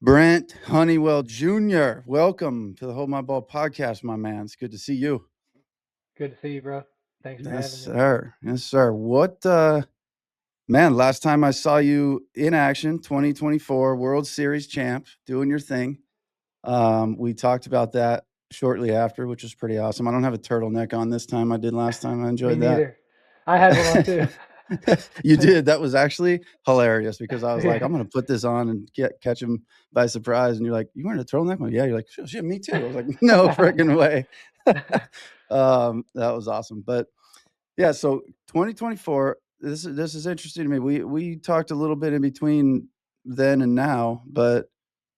Brent Honeywell Jr., welcome to the Hold My Ball podcast, my man. It's good to see you. Good to see you, bro. Thanks for Yes, having me. sir. Yes, sir. Man, last time I saw you in action, 2024 World Series champ, doing your thing. We talked about that shortly after, which was pretty awesome. I don't have a turtleneck on this time. I did last time. I Me enjoyed that. neither. I had one on too. You did. That was actually hilarious because I was like, Yeah. I'm going to put this on and catch him by surprise. And you're like, you wearing a turtleneck? I'm like, yeah. You're like, shit, me too. I was like, no freaking way. That was awesome. But yeah, so 2024. This is interesting to me. We talked a little bit in between then and now, but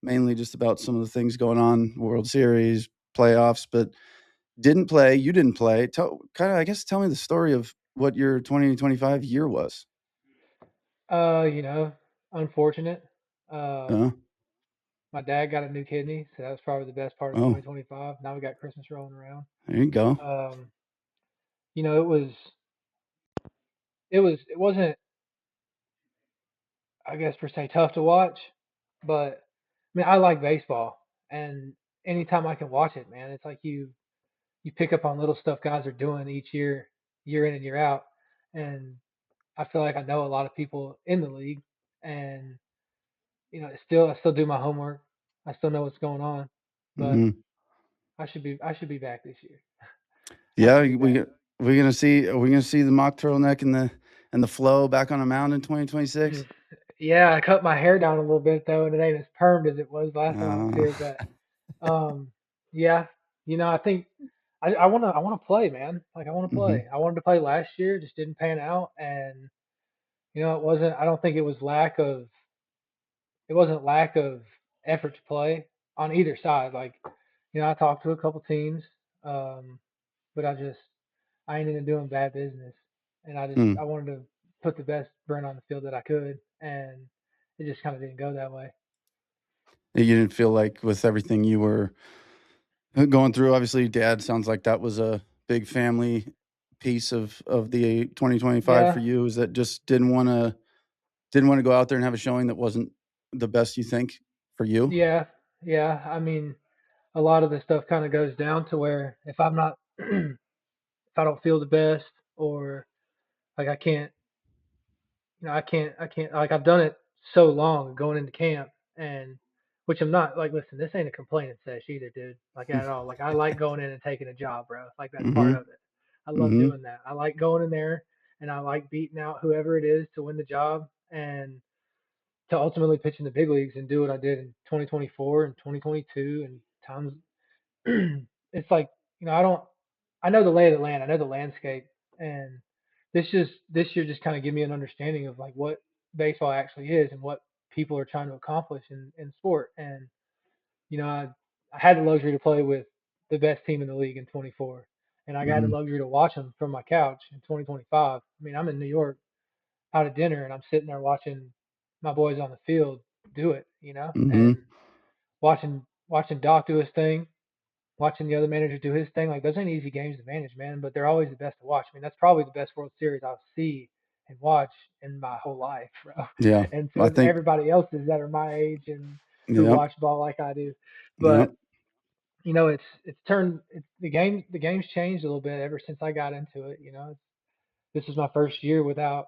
mainly just about some of the things going on, World Series, playoffs. But didn't play. You didn't play. I guess, tell me the story of what your 2025 year was. uh, you know, Unfortunate. Uh, My dad got a new kidney, so that was probably the best part of oh, 2025. Now we got Christmas rolling around. there you go. Um, it wasn't, I guess per se, tough to watch, but I mean, I like baseball, and anytime I can watch it, man, it's like you pick up on little stuff guys are doing each year, year in and year out, and I feel like I know a lot of people in the league, and I still do my homework. I still know what's going on, but Mhm. I should be back this year. I Yeah, should be back. are we gonna see the mock turtleneck and the flow back on a mound in 2026? Mm. Yeah, I cut my hair down a little bit though, and it ain't as permed as it was last time I was Uh, here. But um, yeah, I think I wanna play, man. Like I want to mhm, play. I wanted to play last year, just didn't pan out, and it wasn't. I don't think it wasn't lack of effort to play on either side. Like, I talked to a couple teams, um, but I ain't into doing bad business, and mm. I wanted to put the best Brent on the field that I could, and it just kind of didn't go that way. You didn't feel like with everything you were going through, obviously, Dad sounds like that was a big family piece of the 2025 Yeah, for you. Is that just didn't wanna go out there and have a showing that wasn't the best you think for you? yeah, yeah. I mean, a lot of the stuff kind of goes down to where if I'm not, if I don't feel the best, or like I can't, like I've done it so long going into camp, and which I'm not like, listen, this ain't a complaining sesh either, dude. Like at all. Like I like going in and taking a job, bro. Like that's part Mhm, of it. I love mhm, doing that. I like going in there and I like beating out whoever it is to win the job and to ultimately pitch in the big leagues and do what I did in 2024 and 2022 and times. It's like, I don't, I know the lay of the land. I know the landscape, and this year just kind of give me an understanding of like what baseball actually is and what people are trying to accomplish in sport. And I had the luxury to play with the best team in the league in 24, and I got the mhm, luxury to watch them from my couch in 2025. I mean, I'm in New York out at dinner, and I'm sitting there watching my boys on the field do it, and mhm, watching Doc do his thing, watching the other manager do his thing. Like those ain't easy games to manage, man, but they're always the best to watch. I mean, that's probably the best World Series I'll see and watch in my whole life, bro. yeah, And I to think everybody else's that are my age and who yep, watch ball like I do. yep, But the game's changed a little bit ever since I got into it. This is my first year without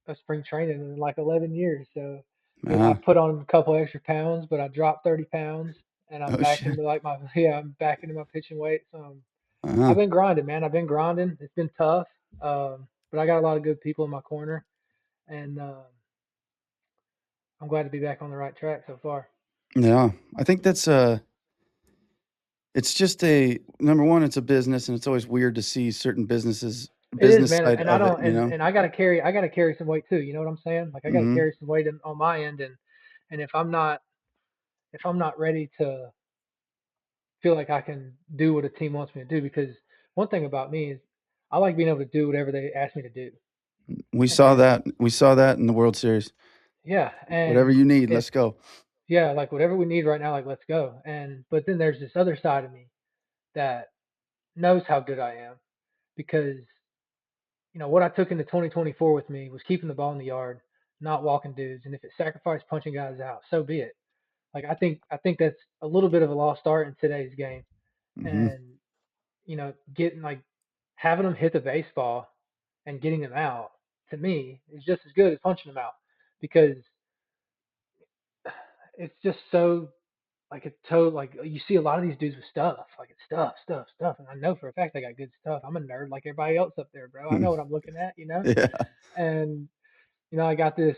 a spring training in like 11 years. So I uh, put on a couple extra pounds, but I dropped 30 pounds, and I'm oh, back shit, into like my yeah, I'm back into my pitching weight. So uh-huh. I've been grinding, man. I've been grinding. It's been tough, but I got a lot of good people in my corner, and I'm glad to be back on the right track so far. Yeah, I think it's just a number one, it's a business, and it's always weird to see certain It is, business man, side and I of it, don't, you know? and I gotta carry some weight too. You know what I'm saying? Like I gotta Mhm, carry some weight on my end, and if I'm not ready to feel like I can do what a team wants me to do, because one thing about me is I like being able to do whatever they ask me to do, and we saw that in the World Series. yeah, Whatever and you need, if let's go. yeah, like whatever we need right now, like let's go. And but then there's this other side of me that knows how good I am because what I took into 2024 with me was keeping the ball in the yard, not walking dudes, and if it sacrificed punching guys out, so be it. Like I think that's a little bit of a lost art in today's game. Mhm. And getting like having them hit the baseball and getting them out to me is just as good as punching them out because it's just so like it's so like you see a lot of these dudes with stuff like it's stuff, and I know for a fact they got good stuff. I'm a nerd like everybody else up there, bro. I know what I'm looking at, Yeah. and I got this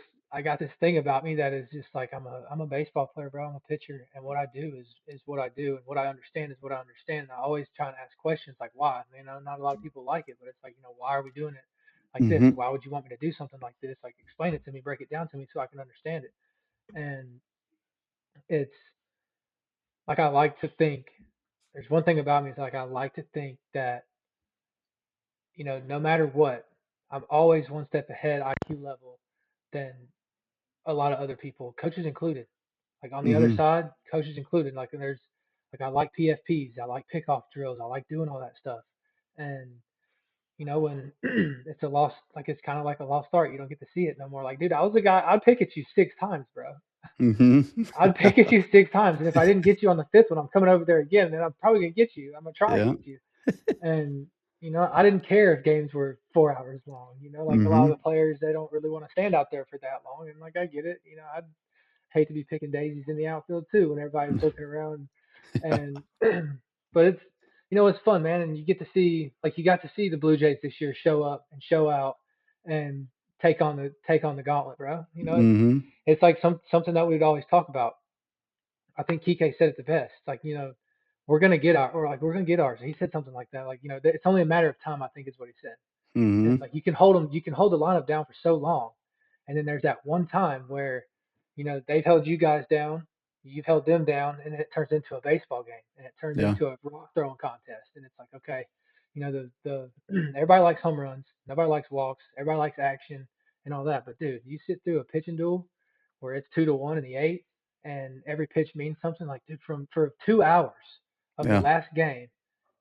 thing about me that is just like I'm a baseball player, bro. I'm a pitcher, and what I do is what I do, and what I understand is what I understand. And I always try and ask questions like why. Not a lot of people like it, but it's like why are we doing it like this? Mhm. Why would you want me to do something like this? Like explain it to me, break it down to me so I can understand it. And it's like I like to think. There's one thing about me is like I like to think that no matter what, I'm always one step ahead IQ level than a lot of other people, coaches included. Like on the other Mhm. side, coaches included. Like there's like I like PFPs, I like pickoff drills, I like doing all that stuff. And when it's a lost, like it's kind of like a lost art. You don't get to see it no more. Like, dude, I was the guy. I'd pick at you 6 times, bro. Mhm. I'd pick at you 6 times, and if I didn't get you on the fifth one, I'm coming over there again. Then I'm probably gonna get you. I'm gonna try and Yeah. get you. And I didn't care if games were 4 hours long. Like a lot of Mhm. the players, they don't really want to stand out there for that long. And like I get it. I'd hate to be picking daisies in the outfield too when everybody's looking around. And but it's fun, man, and you get to see like you got to see the Blue Jays this year show up and show out and take on the gauntlet, bro. Mhm. It's like something that we'd always talk about. I think Kike said it the best. Like, we're gonna get ours. He said something like that. Like, it's only a matter of time, I think is what he said. And it's Mhm. like you can hold the lineup down for so long, and then there's that one time where, they've held you guys down, you've held them down, and then it turns into a baseball game, and it turns Yeah. into a rock throwing contest, and it's like, okay, the everybody likes home runs, nobody likes walks, everybody likes action and all that, but dude, you sit through a pitching duel where it's 2-1 in the eighth, and every pitch means something. Like, dude, from for 2 hours of the Yeah. last game,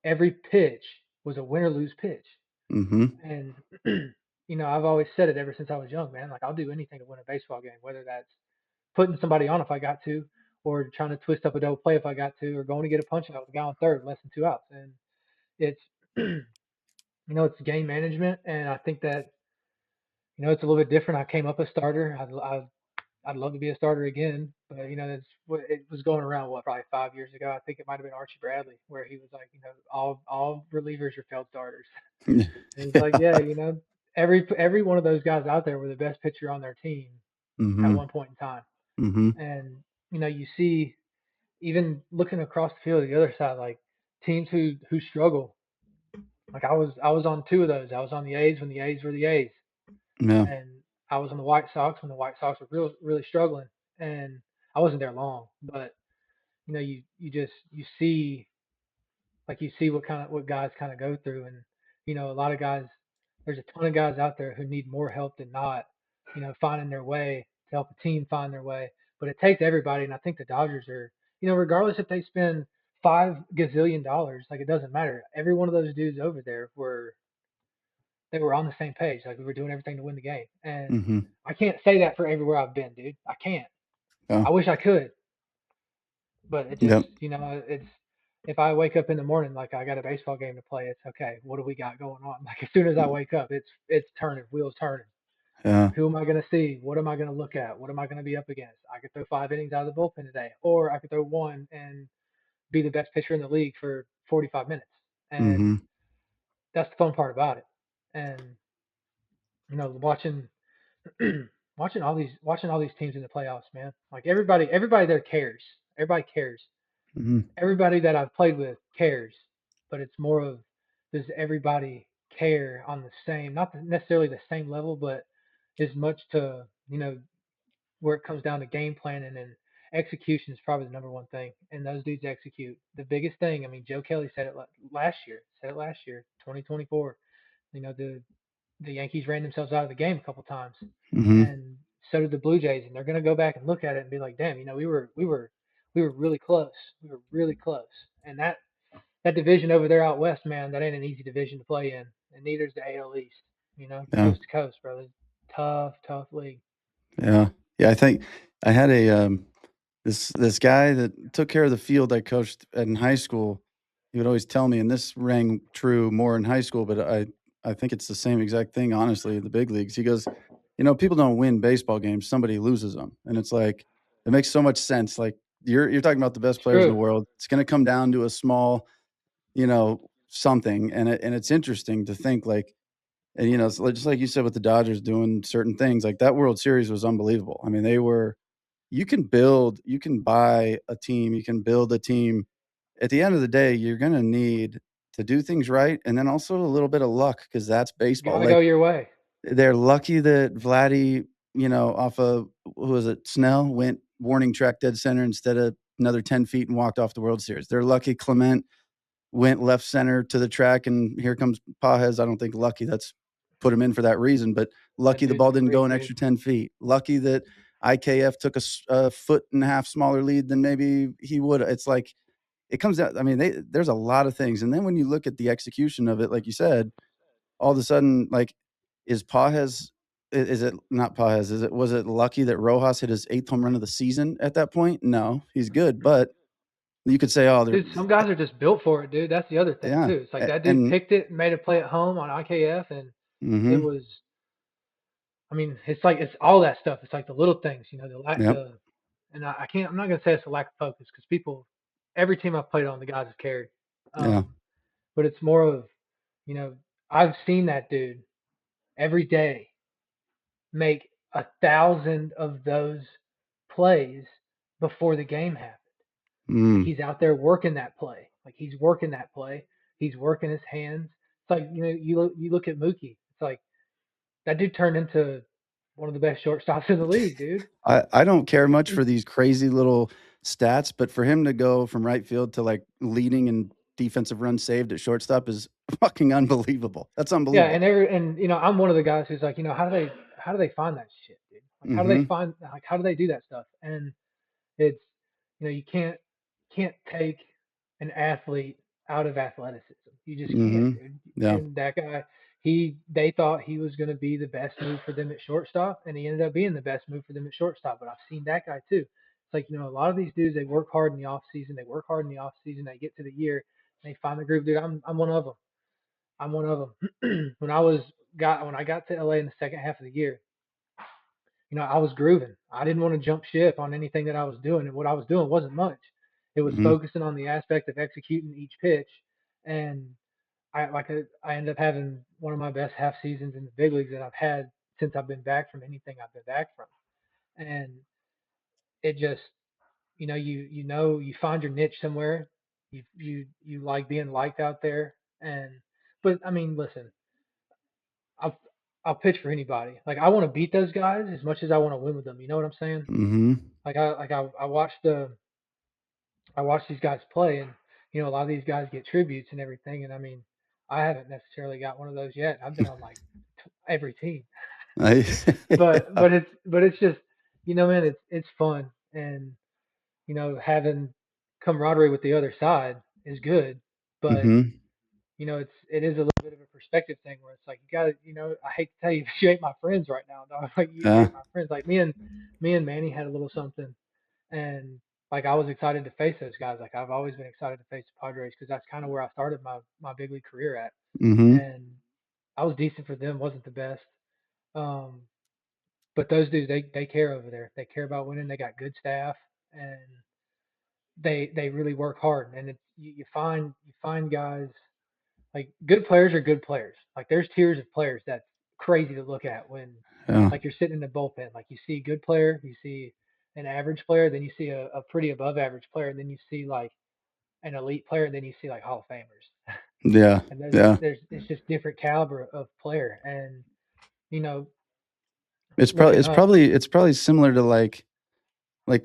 every pitch was a win or lose pitch. Mhm. And I've always said it ever since I was young, man. Like I'll do anything to win a baseball game, whether that's putting somebody on if I got to, or trying to twist up a double play if I got to, or going to get a punch out with a guy on third, less than 2 outs. And it's it's game management, and I think that it's a little bit different. I came up a starter. I'd love to be a starter again, but that's what it was going around. What, probably 5 years ago? I think it might have been Archie Bradley, where he was like, all relievers are failed starters. And it's like, yeah, every one of those guys out there were the best pitcher on their team at Mhm. one point in time. Mhm. And you see, even looking across the field, the other side, like teams who struggle. Like I was on two of those. I was on the A's when the A's were the A's, Yeah. and I was on the White Sox when the White Sox were really struggling. And I wasn't there long, but you see what guys kind of go through. And a lot of guys, there's a ton of guys out there who need more help than not, finding their way to help a team find their way. But it takes everybody, and I think the Dodgers are, regardless if they spend $5 gazillion, like it doesn't matter. Every one of those dudes over there were on the same page. Like we were doing everything to win the game. And Mhm. I can't say that for everywhere I've been, dude. I can't. Yeah. I wish I could, but it just, Yep. it's if I wake up in the morning like I got a baseball game to play, it's okay. What do we got going on? Like as soon as I wake up, it's turning, wheels turning. Yeah. Who am I going to see? What am I going to look at? What am I going to be up against? I could throw 5 innings out of the bullpen today, or I could throw one and be the best pitcher in the league for 45 minutes. And Mhm. that's the fun part about it. And watching watching all these teams in the playoffs, man. Like everybody there cares. Everybody cares. Mhm. Everybody that I've played with cares, but it's more of, does everybody care on the same, not necessarily the same level, but as much to, where it comes down to game planning and execution is probably the number one thing. And those dudes execute. The biggest thing, I mean, Joe Kelly said it last year, 2024. The Yankees ran themselves out of the game a couple times, Mhm. and so did the Blue Jays. And they're going to go back and look at it and be like, damn, we were really close. We were really close. And that division over there out west, man, that ain't an easy division to play in, and neither is the AL East. Yeah. Coast to coast, brother. Tough, tough league. Yeah. Yeah, I think I had a, This guy that took care of the field I coached in high school, he would always tell me, and this rang true more in high school, but I think it's the same exact thing, honestly, in the big leagues. He goes, "You know, people don't win baseball games, somebody loses them." And it's like, it makes so much sense. Like, you're talking about the best It's players in the true. world. It's gonna come down to a small, something, and it's interesting to think, like, and, it's just like you said with the Dodgers doing certain things, like, that World Series was unbelievable. I mean, they were you can buy a team, you can build a team. At the end of the day, you're gonna need to do things right, and then also a little bit of luck because that's baseball. Gotta go Like, your way. they're lucky that Vladdy, off of who was it, Snell, went warning track dead center instead of another 10 feet and walked off the World Series. They're lucky Clement went left center to the track, and here comes Pages. I don't think lucky, that's put him in for that reason, but That lucky the dude's ball a didn't go freak, an dude. extra 10 feet. Lucky that IKF took a foot and a half smaller lead than maybe he would. It's like, it comes out, I mean, there's a lot of things, and then when you look at the execution of it, like you said, all of a sudden, like, is Pages is it not Pages, was it lucky that Rojas hit his 8th home run of the season at that point? No, he's good, but you could say, "Oh, they're." Dude, some guys are just built for it, dude. That's the other thing Yeah, too. It's like that dude and picked it and made a play at home on IKF, and it mhm, was. I mean, it's like it's all that stuff. It's like the little things, the lack yep, the, and I can't. I'm not gonna say it's a lack of focus because people, every team I've played on, the guys have carried. yeah. But it's more of, you know, I've seen that dude every day make 1,000 of those plays before the game happened. Like Mm, he's out there working that play. Like he's working that play. He's working his hands. It's like you look at Mookie. It's like that dude turned into one of the best shortstops in the league, dude. I don't care much And for these crazy little stats, but for him to go from right field to, like, leading in defensive runs saved at shortstop is fucking unbelievable. That's yeah, unbelievable. and I'm one of the guys who's like, how do they find that shit, dude? Like Mhm, how do they do that stuff? And it's you can't take an athlete out of athleticism. You just can't, mhm, dude. yeah, And that guy, they thought he was going to be the best move for them at shortstop, and he ended up being the best move for them at shortstop. But I've seen that guy too. It's like a lot of these dudes, they work hard in the off season. They work hard in the off season. They get to the year, and they find the groove, dude. I'm one of them. I'm one of them. When I got to LA in the second half of the year, I was grooving. I didn't want to jump ship on anything that I was doing, and what I was doing wasn't much. It was mhm, focusing on the aspect of executing each pitch, and I ended up having one of my best half seasons in the big leagues that I've had since I've been back from anything I've been back from, and it just you find your niche somewhere. You like being liked out there, and but I mean, listen, I'll I'll pitch for anybody. Like I want to beat those guys as much as I want to win with them. You know what I'm saying? mhm, I watched these guys play, and a lot of these guys get tributes and everything. And I mean, I haven't necessarily got one of those yet. I've been on like every team, I but yeah, but it's just man, it's fun, and having camaraderie with the other side is good, but mhm, it is a little bit of a perspective thing where it's like you got to I hate to tell you, you ain't my friends right now, dog. Like you yeah, ain't my friends. Like me and Manny had a little something, and like I was excited to face those guys. Like I've always been excited to face the Padres because that's kind of where I started my big league career at, mhm, and I was decent for them, wasn't the best. Um, but those dudes, they care over there. They care about winning. They got good staff, and they really work hard. And it's you find guys like good players are good players. Like there's tiers of players that's crazy to look at when yeah, like you're sitting in the bullpen. Like you see a good player, you see an average player, then you see a pretty above average player, and then you see like an elite player, and then you see like Hall of Famers. yeah, And there's yeah. there's it's just different caliber of player. And you know, It's probably looking it's up, probably it's probably similar to, like,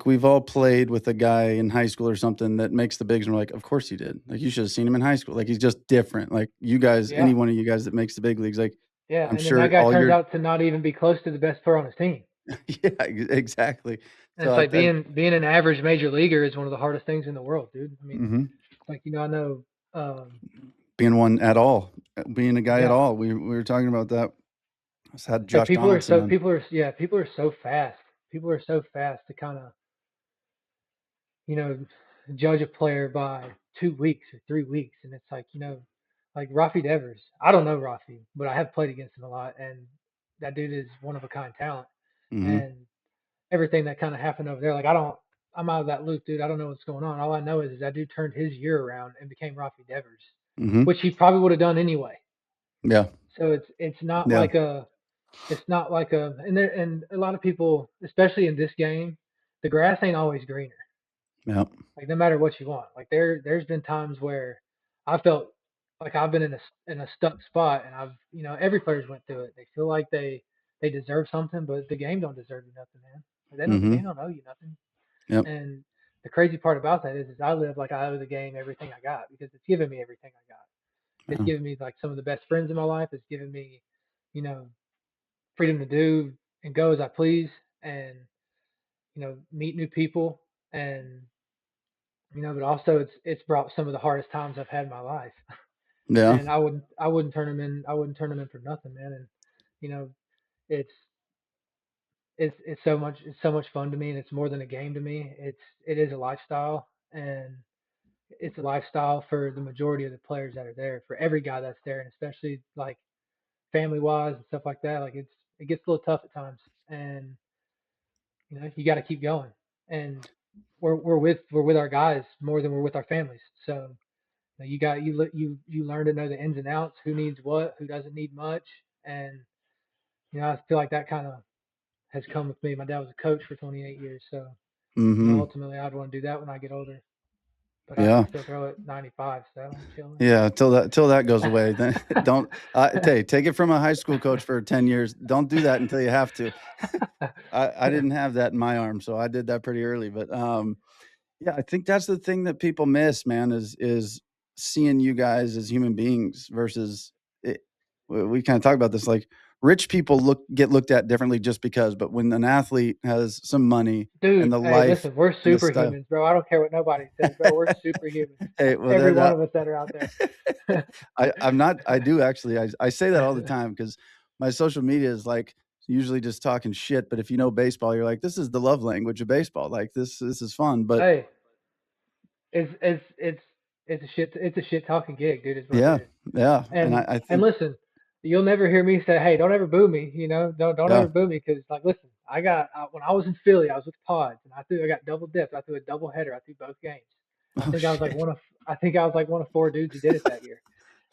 we've all played with a guy in high school or something that makes the bigs, and we're like, "Of course you did. Like, you should have seen him in high school. Like, he's just different." Like, you guys, yeah, any one of you guys that makes the big leagues, like, yeah. I'm And then that sure guy all turns your out to not even be close to the best player on his team. yeah, exactly. And So it's like I being an average major leaguer is one of the hardest things in the world, dude. I mean, mhm. like I know, Being one at all, being a guy at yeah. all. We were talking about that. I just had Like Josh Donaldson on. people are so fast. People are so fast to kind of you know, judge a player by 2 weeks or 3 weeks, and it's like, like Rafi Devers. I don't know Rafi, but I have played against him a lot, and that dude is one of a kind talent. Mhm. And everything that kind of happened over there, like I don't, I'm out of that loop, dude. I don't know what's going on. All I know is that dude turned his year around and became Rafi Devers, Mhm. which he probably would have done anyway. Yeah. So it's not Yeah. like a it's not like a and a lot of people, especially in this game, the grass ain't always greener. Yeah. Like no matter what you want. Like there's been times where I felt like I've been in a stuck spot, and I've every player's went through it. They feel like they deserve something, but the game don't deserve you nothing, man. Like the game Mhm. don't owe you nothing. Yep. And the crazy part about that is I live like I owe the game everything I got because it's given me everything I got. It's Yeah. given me like some of the best friends in my life. It's given me, you know, freedom to do and go as I please, and meet new people, and but also it's brought some of the hardest times I've had in my life. Yeah. And I wouldn't turn them in. I wouldn't turn them in for nothing, man. And you know, it's it's so much fun to me, and it's more than a game to me. It is a lifestyle, and it's a lifestyle for the majority of the players that are there, for every guy that's there, and especially like family wise and stuff like that. Like it gets a little tough at times, and you got to keep going. And we're with our guys more than we're with our families. So you got you learn to know the ins and outs, who needs what, who doesn't need much, and I feel like that kind of has come with me. My dad was a coach for 28 years, so Mhm. ultimately I'd want to do that when I get older. But I Yeah. can still throw it 95, so I'm chilling. Yeah, till that goes away, then don't take it from a high school coach for 10 years. Don't do that until you have to. I didn't have that in my arm, so I did that pretty early, but, yeah, I think that's the thing that people miss, man, is seeing you guys as human beings versus it we kinda talked about this, like, rich people get looked at differently just because, but when an athlete has some money and Dude, the hey, life listen, we're and the style. superhumans, bro. I don't care what nobody says, bro. We're superhumans. Hey, well, Every that one that of us that are out there. I'm not I do actually, I say that all the time because my social media is, like, usually just talking shit, but if you know baseball, you're like, "This is the love language of baseball, like, this is fun," but Hey, it's a shit talking gig, dude. Is what it yeah, is. yeah, and And I and think listen, you'll never hear me say, "Hey, don't ever boo me." Don't yeah. ever boo me because, like, listen, when I was in Philly, I was with Pods, and I got double dipped. I threw a double header. I threw both games. I Oh, think I was like shit. one of four dudes who did it that year,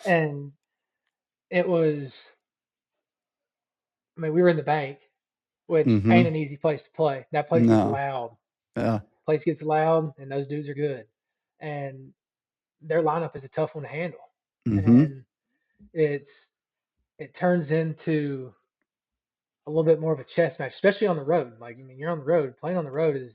and it was. I mean, we were in the bank, which ain't Mhm. an easy place to play. That place gets No. loud. Yeah. Place gets loud, and those dudes are good, and their lineup is a tough one to handle, Mhm. and it's it turns into a little bit more of a chess match, especially on the road. Like, I mean, you're on the road. Playing on the road is,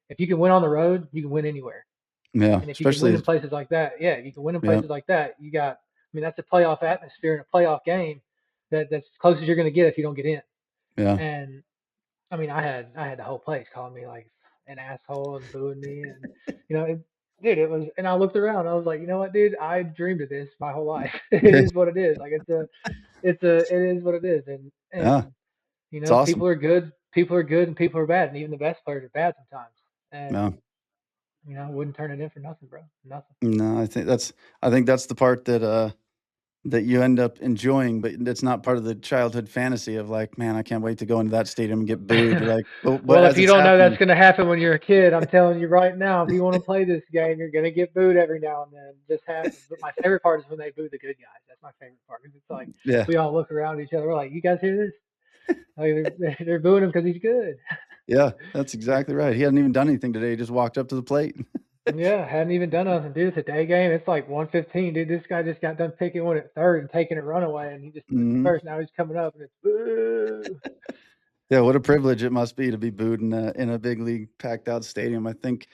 if you can win on the road, you can win anywhere. Yeah, And if you can win in especially places like that, yeah, if you can win in yeah, places like that, you got. I mean, that's a playoff atmosphere in a playoff game. That's as close as you're going to get if you don't get in. yeah. And I mean, I had the whole place calling me like an asshole and booing me, and dude, it was. And I looked around. I was like, you know what, dude, I dreamed of this my whole life. It Yeah, is what it is. Like it is what it is. And yeah, it's awesome. people are good, and people are bad, and even the best players are bad sometimes. And Yeah. I wouldn't turn it in for nothing, bro. Nothing. No, I think that's the part that, that you end up enjoying, but it's not part of the childhood fantasy of like, "Man, I can't wait to go into that stadium and get booed." You're like, "But Well, if as you it's don't know that's happening." going to happen when you're a kid, I'm telling you right now, if you want to play this game, you're going to get booed every now and then. This happens. But my favorite part is when they boo the good guys. That's my favorite part because it's like Yeah. we all look around at each other. We're like, "You guys hear this? Like they're booing him because he's good." Yeah, that's exactly right. He hadn't even done anything today, he just walked up to the plate. Yeah, hadn't even done nothing, dude. It's a day game. It's like 1:15, dude. This guy just got done picking one at third and taking a runaway, and he just threw it to Mhm. first. Now he's coming up, and it's boo. Yeah, what a privilege it must be to be booed in a big league packed out stadium. I think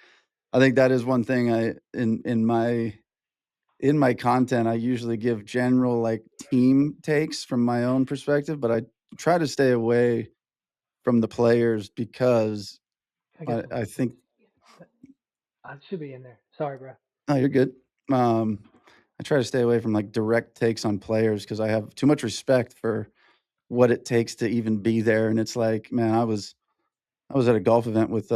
that is one thing in my content, I usually give general, like, team takes from my own perspective, but I try to stay away from the players because I got some. I think I should be in there. Sorry, bro. oh, you're good. Um, I try to stay away from, like, direct takes on players because I have too much respect for what it takes to even be there, and it's like, man, I was at a golf event with,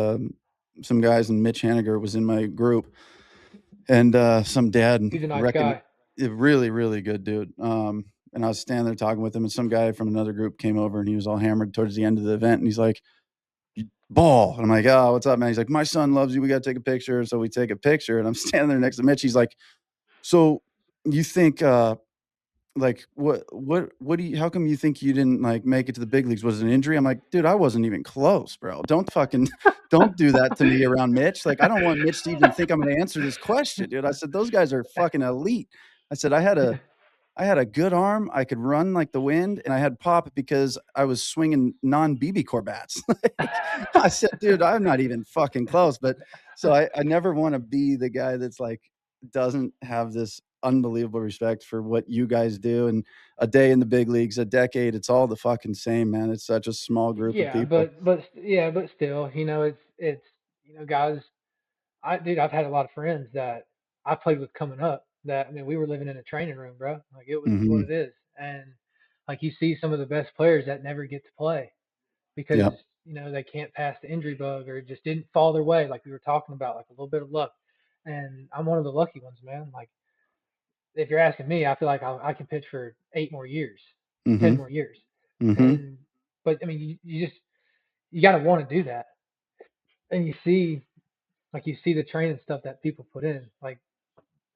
some guys, and Mitch Haniger was in my group, and some dad He's a nice reckon guy. a really really good dude. And I was standing there talking with him, and some guy from another group came over, and he was all hammered towards the end of the event, and he's like, "Ball," and I'm like, "Oh, what's up, man?" He's like, "My son loves you. We got to take a picture." So we take a picture, and I'm standing there next to Mitch. He's like, "So you think like, what do you how come you think you didn't, like, make it to the big leagues? Was it an injury?" I'm like, "Dude, I wasn't even close, bro. Don't fucking don't do that to me around Mitch. Like, I don't want Mitch to even think I'm gonna answer this question, dude." I said, "Those guys are fucking elite." I said, I had a good arm, I could run like the wind, and I had pop because I was swinging non-BB core bats." Like, I said, "Dude, I'm not even fucking close." But so I never wanna be the guy that's, like, doesn't have this unbelievable respect for what you guys do, and a day in the big leagues, a decade, it's all the fucking same, man. It's such a small group of Yeah, people. but still, it's guys. I've had a lot of friends that I played with coming up. That I mean, we were living in a training room, bro. Like it was what Mhm. it is, and like you see some of the best players that never get to play because Yep. they can't pass the injury bug or it just didn't fall their way, like we were talking about, like a little bit of luck. And I'm one of the lucky ones, man. Like if you're asking me, I feel like I can pitch for 8 more years, 10 more Mhm. years, Mhm. and but I mean, you got to want to do that, and you see the training stuff that people put in. Like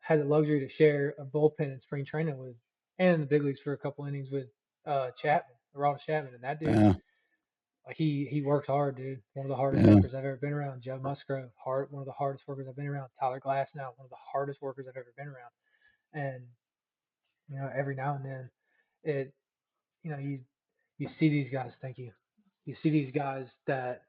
had the luxury to share a bullpen in spring training with, and in the big leagues for a couple innings with Chapman, Ronald Chapman, and that dude, Yeah. like he works hard, dude. One of the hardest Yeah. workers I've ever been around. Joe Musgrove, one of the hardest workers I've been around. Tyler Glass now, one of the hardest workers I've ever been around. And every now and then, it you see these guys. Thank you. You see these guys that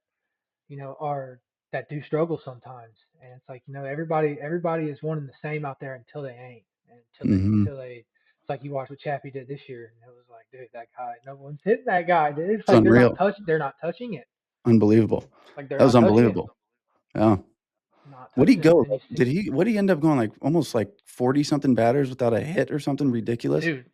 are that do struggle sometimes, and it's like everybody is one and the same out there until they ain't, and Mhm. until they. It's like you watch what Chappie did this year, and it was like, dude, that guy, no one's hitting that guy, dude. It's Like unreal. they're not touching it. Unbelievable. Like they're That was not touching it, unbelievable. Yeah. not What'd he touching it, go? and you see, What'd he end up going, like, almost, like, 40 something batters without a hit or something ridiculous? dude,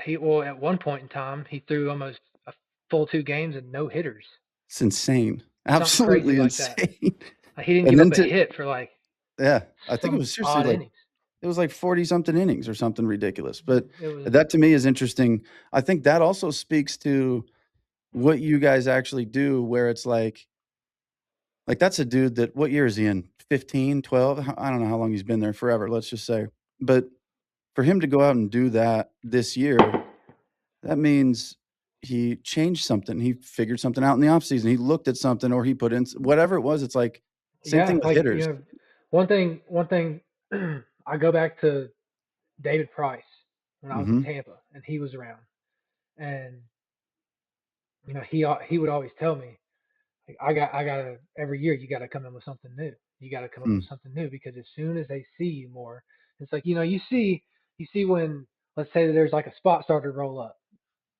at one point in time he threw almost a full 2 games and no hitters, It's insane. something crazy Absolutely like that. insane. Like he didn't And give then up a to hit for like yeah, I think it some was seriously, odd like innings. it was like 40 something innings or something ridiculous, but It was that to me is interesting. I think that also speaks to what you guys actually do where it's like, that's a dude that what year is he in? 15, 12? I don't know how long he's been there, forever, let's just say. But for him to go out and do that this year, that means he changed something. He figured something out in the offseason. He looked at something or he put in whatever it was, it's like same thing yeah, with like hitters. one thing I go back to David Price when I was in Mhm, Tampa and he was around, and he would always tell me, like, I gotta every year you gotta come in with something new. You gotta come up mm, with something new because as soon as they see you more, it's like you see when, let's say that there's like a spot starter roll up.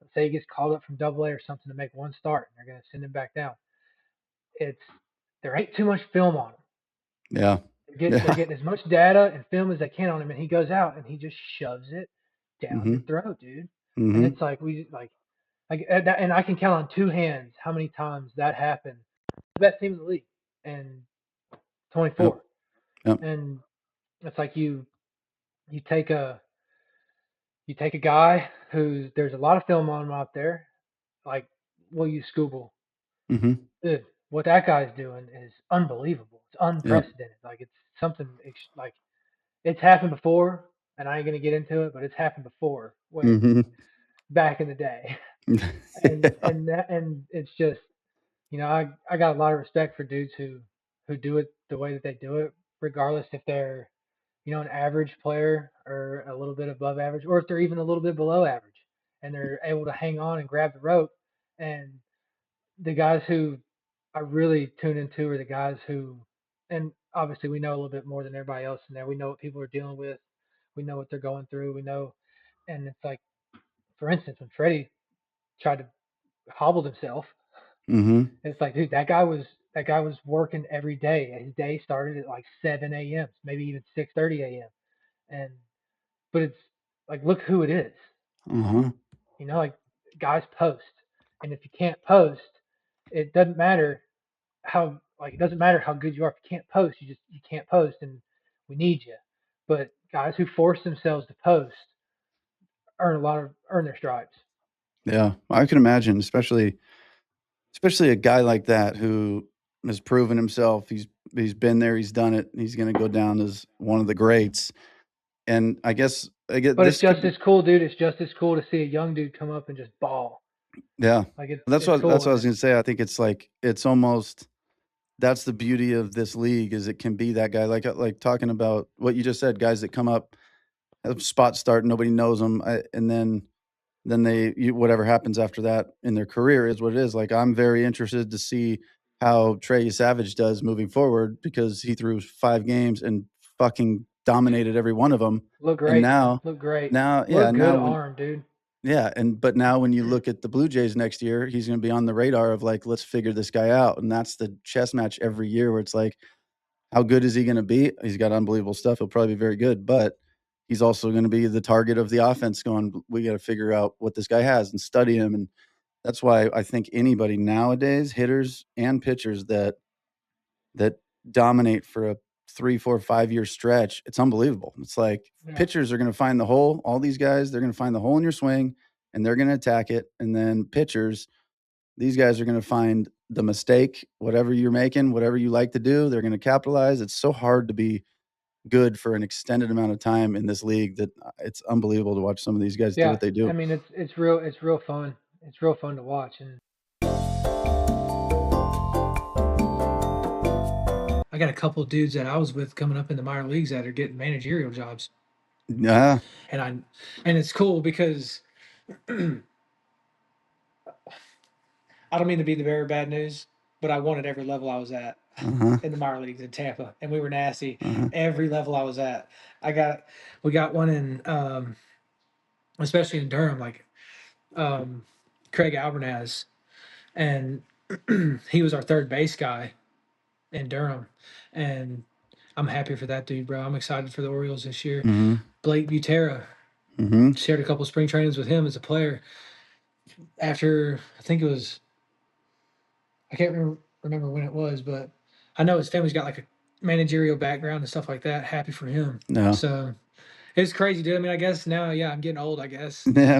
Let's say he gets called up from Double A or something to make one start, and they're gonna send him back down. It's There ain't too much film on him. yeah, They're yeah, getting as much data and film as they can on him, and he goes out and he just shoves it down your mhm, throat, dude. And mhm, it's and I can count on two hands how many times that happened. The best team in the league, and yep, 24. yep, And it's like you take a you take a guy who's there's a lot of film on him out there, like will you Scooble. mhm, Dude, what that guy's doing is unbelievable. It's yep, unprecedented. Like it's something like it's happened before, and I ain't gonna get into it, but it's happened before when mhm. back in the day, Yeah, and it's just I got a lot of respect for dudes who do it the way that they do it, regardless if they're an average player or a little bit above average, or if they're even a little bit below average, and they're able to hang on and grab the rope. And the guys who I really tune into are the guys who, and obviously we know a little bit more than everybody else in there. We know what people are dealing with. We know what they're going through. We know, and it's like, for instance, when Freddie tried to hobble himself, mhm, it's like, dude, that guy was working every day. His day started at like 7 a.m., maybe even 6:30 a.m. And but it's like, look who it is. uh-huh, Like guys post, and if you can't post, it doesn't matter how. Like it doesn't matter how good you are if you can't post. You can't post, and we need you. But guys who force themselves to post earn their stripes. Yeah, I can imagine, especially a guy like that who has proven himself. He's been there, he's done it. He's going to go down as one of the greats. And I get But it's this could just be as cool, dude. It's just as cool to see a young dude come up and just ball. yeah. Like That's it's what cool, I was and going to say. I think it's like it's almost that's the beauty of this league is it can be that guy like talking about what you just said, guys that come up, have spot start, nobody knows them, and then whatever happens after that in their career is what it is. Like I'm very interested to see how Trey Savage does moving forward because he threw 5 games and fucking dominated every one of them. look And great, man. Look great. yeah, Look good now when arm, dude. yeah, but now when you look at the Blue Jays next year, he's going to be on the radar of like let's figure this guy out, and that's the chess match every year where it's like how good is he going to be? He's got unbelievable stuff. He'll probably be very good, but he's also going to be the target of the offense going, we got to figure out what this guy has and study him. And that's why I think anybody nowadays, hitters and pitchers that dominate for a 3, 4, 5 year stretch, it's unbelievable. It's like Yeah, pitchers are going to find the hole. All these guys, they're going to find the hole in your swing and they're going to attack it. And then pitchers, these guys are going to find the mistake, whatever you're making, whatever you like to do, they're going to capitalize. It's so hard to be good for an extended amount of time in this league that it's unbelievable to watch some of these guys do yeah. what they I do. mean, it's real fun. It's real fun to watch, and I got a couple of dudes that I was with coming up in the minor leagues that are getting managerial jobs, Yeah. and it's cool because I don't mean to be the bearer of bad news, but I won at every level I was at Uh-huh. in the minor leagues in Tampa, and we were nasty Uh-huh. every level I was at. I got we got one in especially in Durham, like um, Craig Albernaz, and he was our third base guy in Durham, and I'm happy for that dude, bro. I'm excited for the Orioles this year. Mhm. Blake Butera Mhm. shared a couple spring trainings with him as a player. After I think it was I can't remember when it was, but I know his family's got like a managerial background and stuff like that. Happy for him. No. So it's crazy, dude. I mean, I guess now, yeah, I'm getting old. I guess Yeah.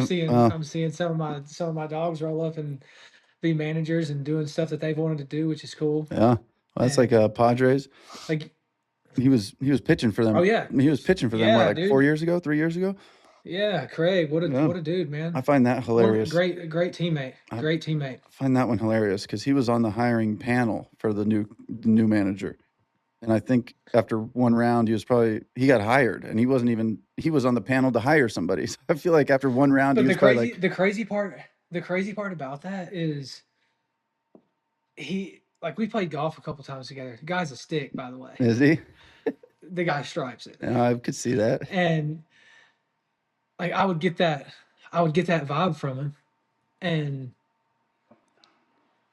I'm seeing some of my dogs roll up and be managers and doing stuff that they've wanted to do, which is cool. Yeah. Well, that's like, And Padres. like, He was pitching for oh them. yeah, He was pitching for them, what, yeah, like 4 dude, years ago, 3 years ago? yeah, Craig, Yeah. what a dude, man. I find that One hilarious. great teammate, I great teammate. find that one hilarious because he was on the hiring panel for the new manager. And I think after one round, he got hired, and he was on the panel to hire somebody. So I feel like after one round, he But was probably like, the crazy part about that is he like we played golf a couple times together. The guy's a stick, by the way. "Is he?" The guy stripes it, Yeah, I could see that. and like I would get that vibe from him, and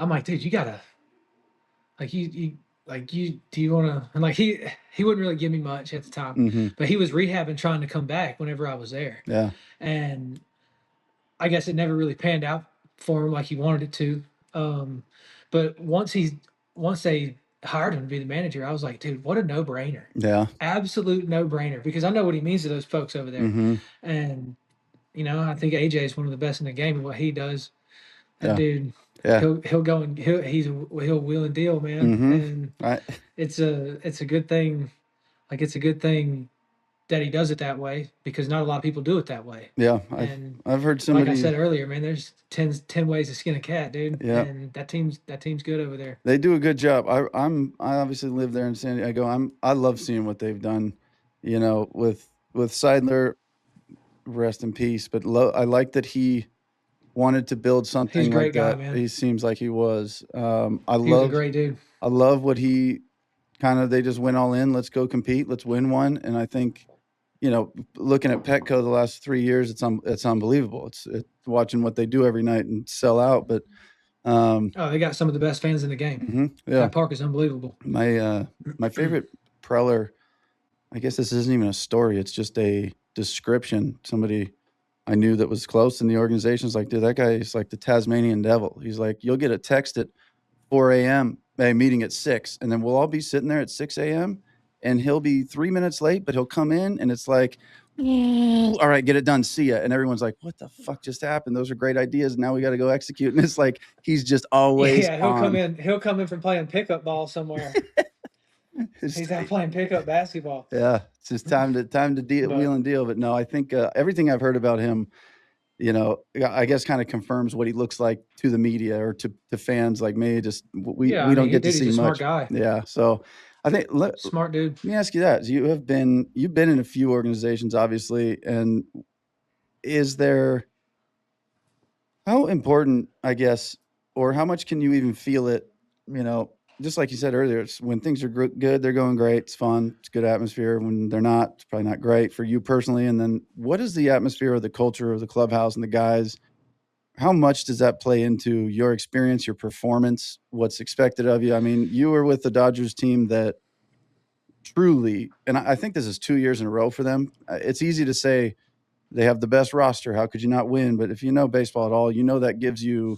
I'm like, dude, you gotta like you like you do you want to? And like he wouldn't really give me much at the time, Mhm. but he was rehabbing trying to come back whenever I was there, Yeah. and I guess it never really panned out for him like he wanted it to. Um, but once they hired him to be the manager, I was like, dude, what a no brainer, Yeah. absolute no brainer, because I know what he means to those folks over there, Mhm. and I think AJ is one of the best in the game at what he does. That Yeah. dude, Yeah. he'll go and he'll wheel and deal, man, Mhm. and I it's a good thing. Like it's a good thing that he does it that way because not a lot of people do it that way. yeah, And I've heard like I somebody said earlier, man, there's 10 ways to skin a cat, dude. yeah. And that team's good over there. They do a good job. I obviously live there in San Diego. I love seeing what they've done, with Seidler, rest in peace, but I like that he wanted to build He's a something like great guy, that. man. He seems like he was. He was a great dude. I love what he they just went all in. Let's go compete. Let's win one. And I think, looking at Petco the last 3 years, it's unbelievable. It's watching what they do every night and sell out. But Oh, they got some of the best fans in the game. yeah, That park is unbelievable. my favorite Preller. I guess this isn't even a story. It's just a description. Somebody I knew that was close in the organization is like, dude, that guy is like the Tasmanian devil. He's like, you'll get a text at 4 a.m. a meeting at 6, and then we'll all be sitting there at 6 a.m. and he'll be 3 minutes late, but he'll come in and it's like, all right, get it done. See ya. And everyone's like, what the fuck just happened? Those are great ideas. Now we got to go execute. And it's like, he's just always Yeah, on. He'll come in from playing pickup ball somewhere. It's He's out playing pickup basketball. yeah, it's just time to deal, wheel But and deal. But no, I think everything I've heard about him, I guess kind of confirms what he looks like to the media or to fans like me. Just yeah, we I mean, don't get to he's see a smart much. guy, Yeah, so I think let smart dude. me ask you that: you've been in a few organizations, obviously, and is there how important, I guess, or how much can you even feel it? You know, just like you said earlier, it's when things are good, they're going great. It's fun. It's good atmosphere. When they're not, it's probably not great for you personally. And then what is the atmosphere or the culture of the clubhouse and the guys? How much does that play into your experience, your performance, what's expected of you? I mean, you were with the Dodgers team that truly, and I think this is 2 years in a row for them. It's easy to say they have the best roster. How could you not win? But if you know baseball at all, you know that gives you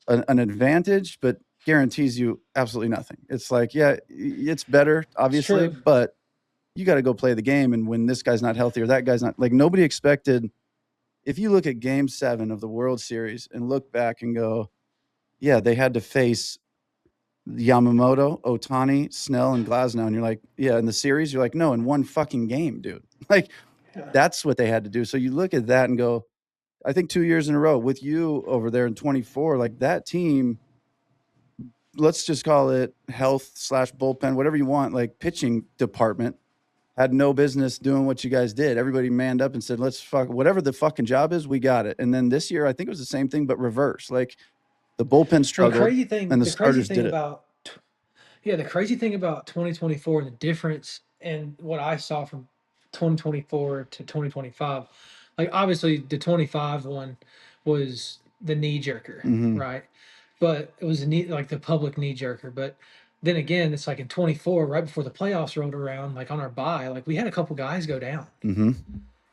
an advantage, but guarantees you absolutely nothing. It's like, yeah, it's better, It's obviously, true. but you got to go play the game. And when this guy's not healthy or that guy's not, like nobody expected. If you look at Game 7 of the World Series and look back and go, yeah, they had to face Yamamoto, Otani, Snell, and Glasnow, and you're like, yeah, in the series, you're like, no, in one fucking game, dude. Like Yeah. that's what they had to do. So you look at that and go, I think 2 years in a row with you over there in 24, like that team, let's just call it health slash bullpen, whatever you want, like pitching department had no business doing what you guys did. Everybody manned up and said, let's fuck whatever the fucking job is, we got it. And then this year, I think it was the same thing, but reverse. Like the bullpen Well, struggled and the the crazy starters thing did it. about yeah, the crazy thing about 2024 and the difference in what I saw from 2024 to 2025, like obviously the 25 one was the knee jerker, Mm-hmm. right? But it was a knee, like the public knee jerker. But then again, it's like in 24, right before the playoffs rolled around, like on our bye, like we had a couple guys go down Mm-hmm.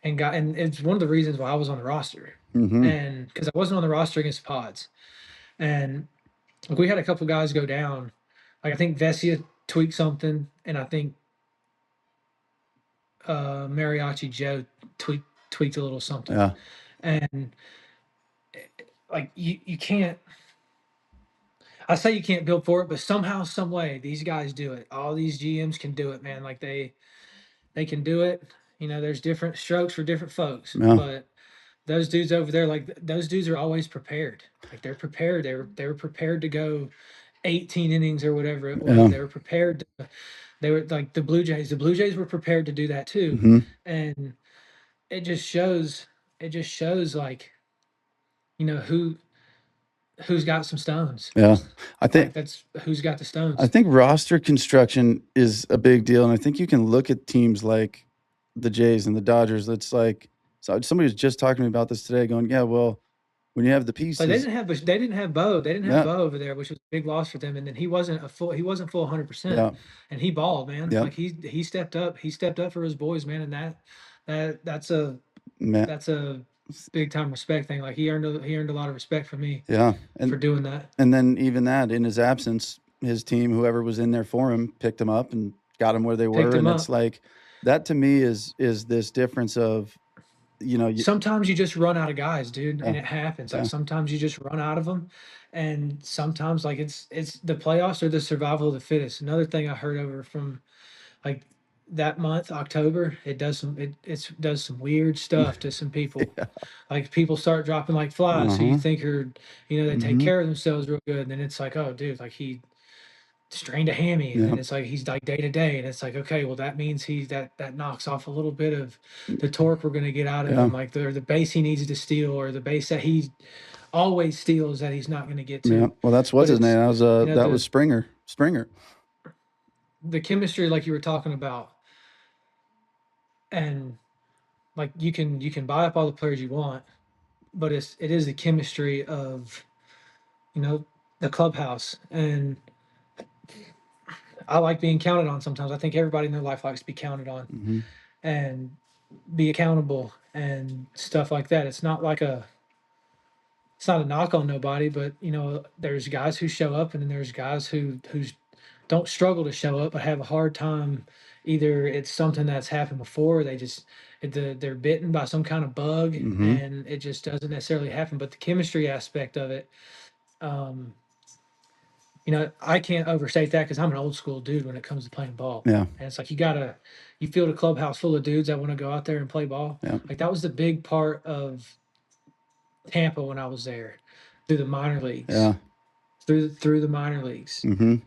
and it's one of the reasons why I was on the roster. Mm-hmm. And because I wasn't on the roster against Pods. And like we had a couple guys go down. Like I think Vesia tweaked something, and I think Mariachi Joe tweaked a little something. Yeah. And like you can't. I say you can't build for it, but somehow, some way, these guys do it. All these GMs can do it, man. Like they can do it. You know, there's different strokes for different folks, Yeah. but those dudes over there, like those dudes are always prepared. Like they're prepared. They were prepared to go 18 innings or whatever it was. Yeah. They were prepared to, they were like the Blue Jays. The Blue Jays were prepared to do that too. Mm-hmm. And it just shows like, you know, who's got some stones. Yeah. I think Like that's who's got the I stones. think roster construction is a big deal, and I think you can look at teams like the Jays and the Dodgers. It's like so somebody was just talking to me about this today, going, "Yeah, well, when you have the Like pieces, they didn't have Bo. They didn't have yeah, Bo over there, which was a big loss for them. And then he wasn't full 100%. yeah, And he balled, man. yeah, Like he stepped up. He stepped up for his boys, man. And that's a man, that's a big time respect thing. Like he earned a lot of respect from me yeah," for doing that. and then even that in his absence, his team, whoever was in there for him, picked him up and got him where they Picked were, him and it's up. like that to me is this difference of you, Sometimes you just run out of guys, dude, yeah, and it happens. Like yeah, sometimes you just run out of them, and sometimes like it's the playoffs or the survival of the fittest. Another thing I heard over from like that month, October, it does some weird stuff to some people. yeah, Like people start dropping like flies who you uh-huh, think are, you know, they take mm-hmm, care of themselves real good. And then it's like, oh dude, like he strained a hammy. And yeah, then it's like he's like day to day. And it's like, okay, well that means that knocks off a little bit of the torque we're gonna get out of yeah, him. Like the base he needs to steal or the base that he always steals that he's not gonna get yeah. to. Well, that's what's But his name. it's you know, That was Springer. Springer. the chemistry like you were talking about, and like you can buy up all the players you want, but it is the chemistry of, you know, the clubhouse. And I like being counted on sometimes. I think everybody in their life likes to be counted on Mm-hmm. and be accountable and stuff like that. It's not like a it's not a knock on nobody, but there's guys who show up, and then there's guys who don't struggle to show up, but have a hard time. Either it's something that's happened before, they're bitten by some kind of bug, Mhm. and it just doesn't necessarily happen. But the chemistry aspect of it, um, I can't overstate that because I'm an old school dude when it comes to playing ball. Yeah. And it's like you fill a clubhouse full of dudes that want to go out there and play ball. Yeah. Like that was the big part of Tampa when I was there, through the minor leagues, Yeah. through the minor leagues. Mhm.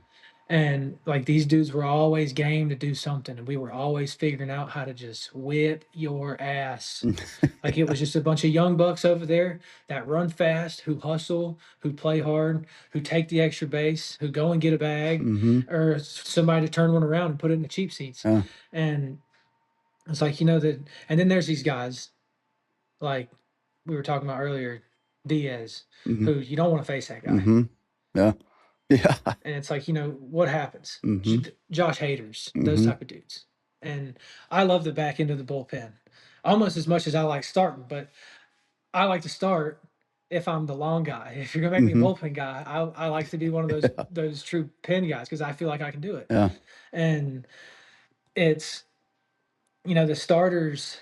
And like these dudes were always game to do something, and we were always figuring out how to just whip your ass. Like it was just a bunch of young bucks over there that run fast, who hustle, who play hard, who take the extra base, who go and get a bag, Mhm. or somebody to turn one around and put it in the cheap seats. Yeah. And it's like that. And then there's these guys like we were talking about earlier, Diaz, Mhm. who you don't want to face that guy. Mhm. Yeah. Yeah. And it's like, what happens? Mhm. Josh haters, those Mhm. type of dudes. And I love the back end of the bullpen almost as much as I like starting, but I like to start if I'm the long guy. If you're gonna make me a Mhm. bullpen guy, I like to be one of Yeah. those true pen guys because I feel like I can do it. Yeah. And it's the starters.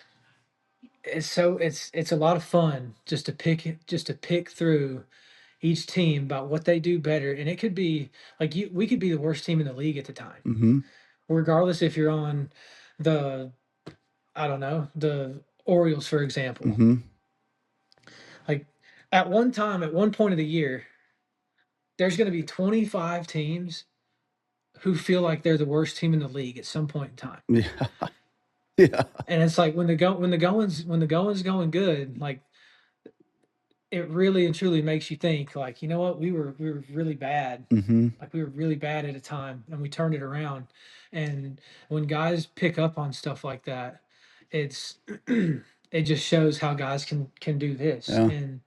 It's a lot of fun just to pick through each team about what they do better, and it could be like we could be the worst team in the league at the time, Mhm. regardless if you're on the I don't know the Orioles for example. Mhm. Like at one point of the year, there's going to be 25 teams who feel like they're the worst team in the league at some point in time. Yeah. Yeah. And it's like when the going's going good, like it really and truly makes you think like, you know what, we were really bad. Mhm. Like we were really bad at a time and we turned it around. And when guys pick up on stuff like that, it's it just shows how guys can do this. Yeah. And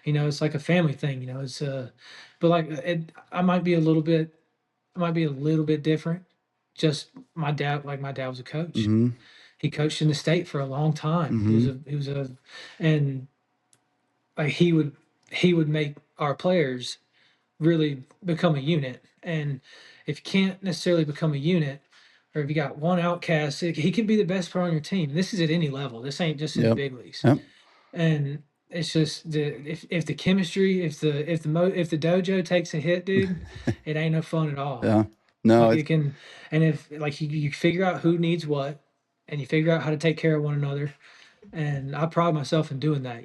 it's like a family thing, it's but like I might be a little bit different. Just my dad was a coach. Mhm. He coached in the state for a long time. Mhm. He was a and like he would make our players really become a unit. And if you can't necessarily become a unit, or if you got one outcast, he can be the best player on your team. This is at any level. This ain't just in the Yep. big leagues. Yep. And it's just if the chemistry, if the dojo takes a hit, dude, it ain't no fun at all. Yeah. No, Like it's it can, and if like you figure out who needs what, and you figure out how to take care of one another, and I pride myself in doing that.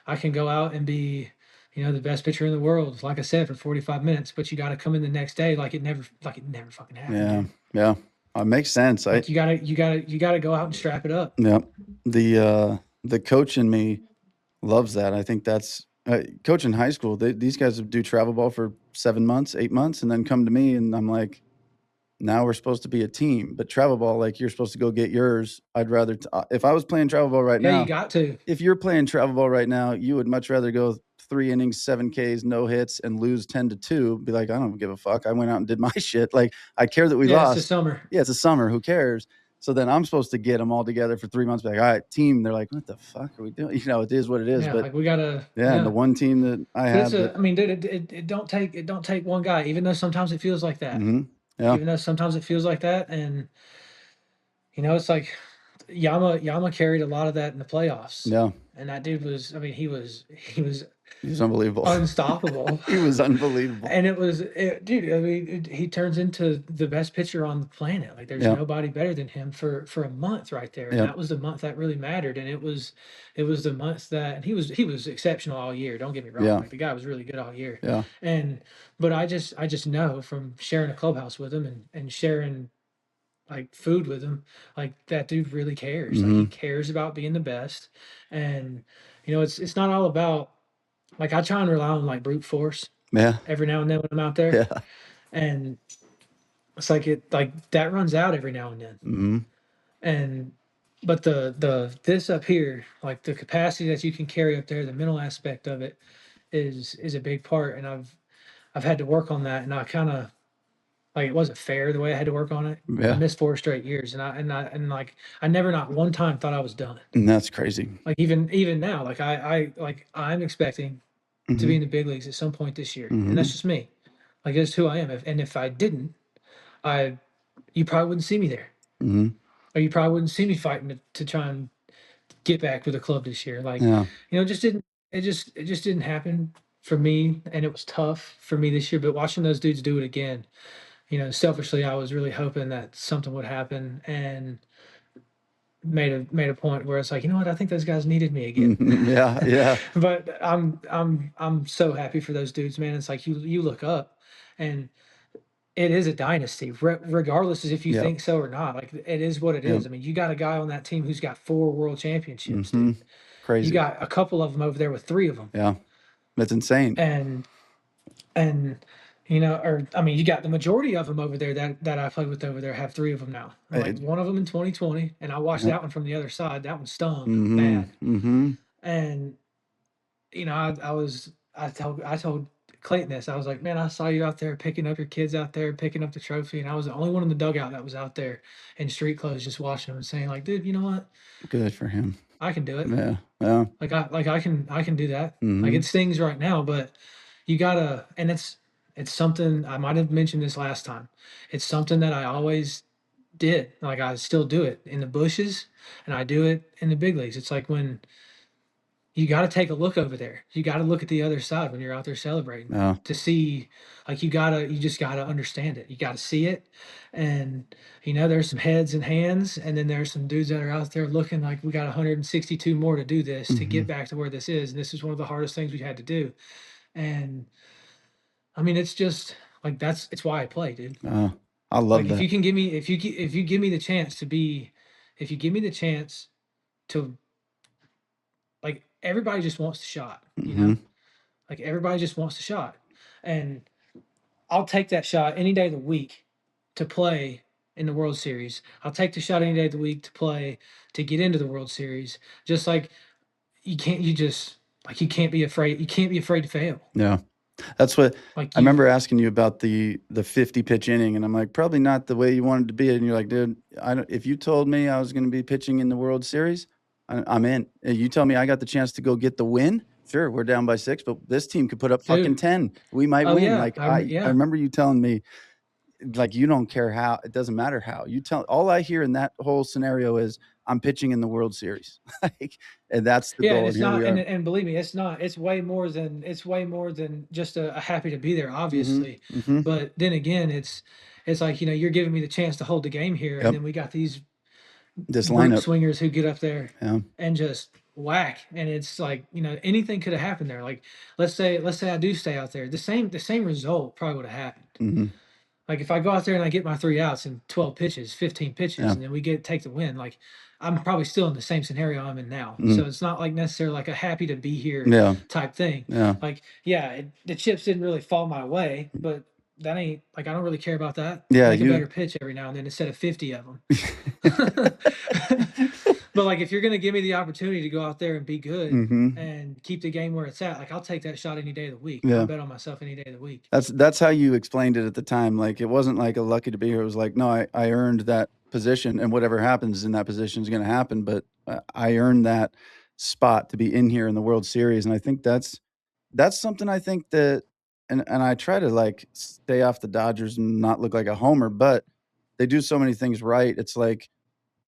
I can go out and be, the best pitcher in the world, like I said, for 45 minutes, but you got to come in the next day like it never fucking happened, yeah. dude. Yeah. Makes sense. Like you gotta go out and strap it up. Yep. The coach in me loves that. I think that's coach in high school, these guys would do travel ball for 7 months, 8 months, and then come to me, and I'm like, "Now we're supposed to be a team." But travel ball, like, you're supposed to go get yours. I'd rather if I was playing travel ball right Yeah, you now, got to. if you're playing travel ball right now, you would much rather go 3 innings, 7 Ks, no hits, and lose 10-2, be like, "I don't give a fuck. I went out and did my shit." Like, I care that we Yeah, it's the lost. summer. Yeah, it's a summer. Who cares? So then I'm supposed to get them all together for 3 months, be like, "All right, team." They're like, "What the fuck are we doing?" It is what it is. Yeah, But like we gotta. yeah, and the Yeah, one team that I but it's had that I mean, dude, it don't take one guy, even though sometimes it feels like that. mhm. Yeah. Even though sometimes it feels like that, and it's like Yama carried a lot of that in the playoffs, Yeah. and that dude was. I mean, he was He was unbelievable. unstoppable. He was unbelievable. And dude. I mean, he turns into the best pitcher on the planet. Like, there's Yeah. nobody better than him for a month right there, and Yep. that was the month that really mattered. And it was the month that and he was exceptional all year. Don't get me wrong. Yeah. Like the guy was really good all year. Yeah. And but I just know from sharing a clubhouse with him and sharing like food with him, like that dude really cares. Like he Mhm. cares about being the best. And it's not all about like I try and rely on like brute force Yeah. every now and then when I'm out there. Yeah. And it's like that runs out every now and then. Mhm. And but the this up here, like the capacity that you can carry up there, the mental aspect of it is a big part. And I've had to work on that, and I kind of like it wasn't fair the way I had to work on it. I Yeah. missed 4 straight years, and like I never not one time thought I was done. And that's crazy. Like even now, like I'm expecting to be Mhm. in the big leagues at some point this year, and that's Mhm. just me. Like that's who I am. If I didn't, I you probably wouldn't see me there, Mhm. or you probably wouldn't see me fighting to try and get back with the club this year. Like, Yeah. it just didn't. It just didn't happen for me, and it was tough for me this year. But watching those dudes do it again, selfishly, I was really hoping that something would happen, and made a point where it's like, you know what, I think those guys needed me again. Mhm. Yeah, yeah. But I'm so happy for those dudes, man. It's like you look up, and it is a dynasty, regardless as if you Yep, think so or not. Like it is what it yep. is. I mean, you got a guy on that team who's got 4 world championships, dude. Mhm. You Crazy. got a couple of them over there with 3 of them, Yeah. That's insane. and and or I mean, you got the majority of them over there that I played with over there have 3 of them now. And like It one of them in 2020, and I watched Yep. that one from the other side. That one stung Mhm. bad, Mhm. and I told Clayton this. I was like, man, I saw you out there picking up your kids out there, picking up the trophy, and I was the only one in the dugout that was out there in street clothes, just watching them and saying, like, dude, you know what? Good for him. I can do it. Yeah, yeah. I can do that. Like it Mhm. stings right now, but you gotta, and it's something I might have mentioned this last time. It's something that I always did. Like I still do it in the bushes, and I do it in the big leagues. It's like when you got to take a look over there. You got to look at the other side when you're out there celebrating Yeah. to see, like, you just got to understand it. You got to see it. And, there's some heads and hands. And then there's some dudes that are out there looking like we got 162 more to do this to get Mhm. back to where this is. And this is one of the hardest things we had to do. And I mean, it's just like, it's why I play, dude. I Like, love that. if you give me the chance to be, if you give me the chance to, like, everybody just wants the shot. Mhm. Like everybody just wants a shot. And I'll take that shot any day of the week to play in the World Series. I'll take the shot any day of the week to play to get into the World Series. Just like you can't be afraid. You can't be afraid to fail. Yeah. That's what Like I you remember asking you about the 50 pitch inning, and I'm like, "Probably not the way you wanted to be," and you're like, "Dude, I don't if you told me I was gonna be pitching in the World Series, I'm in. And you tell me I got the chance to go get the win, sure, we're down by 6, but this team could put up fucking dude. 10. We might Oh win." yeah. Like, I Yeah. remember you telling me, like, you don't care how, it doesn't matter how. You tell all I hear in that whole scenario is, "I'm pitching in the World Series." Like, and that's the Yeah, and goal, and it's here not, we and are. and believe me, it's not. It's way more than just a happy to be there, Mhm, obviously. mhm. But then again, it's like you're giving me the chance to hold the game here, and Yep. then we got these This brute lineup. swingers who get up there Yeah. and just whack. And it's like, anything could have happened there. Like let's say I do stay out there. The same result probably would have happened. Mhm. Like if I go out there and I get my 3 outs in 12 pitches, 15 pitches, Yeah. and then we take the win, like I'm probably still in the same scenario I'm in now. Mhm. So it's not like necessarily like a happy to be here Yeah. type thing. Yeah. Like, yeah, the chips didn't really fall my way, but that ain't like I don't really care about that. Yeah, Make a you better pitch every now and then instead of 50 of them. But like if you're gonna give me the opportunity to go out there and be good Mhm. and keep the game where it's at, like I'll take that shot any day of the week. I'll Yeah. bet on myself any day of the week. That's how you explained it at the time, like, it wasn't like a lucky to be here, it was like, "No, I earned that position, and whatever happens in that position is gonna happen, but, I earned that spot to be in here in the World Series," and I think that's something I think that and I try to, like, stay off the Dodgers and not look like a homer, but they do so many things right. It's like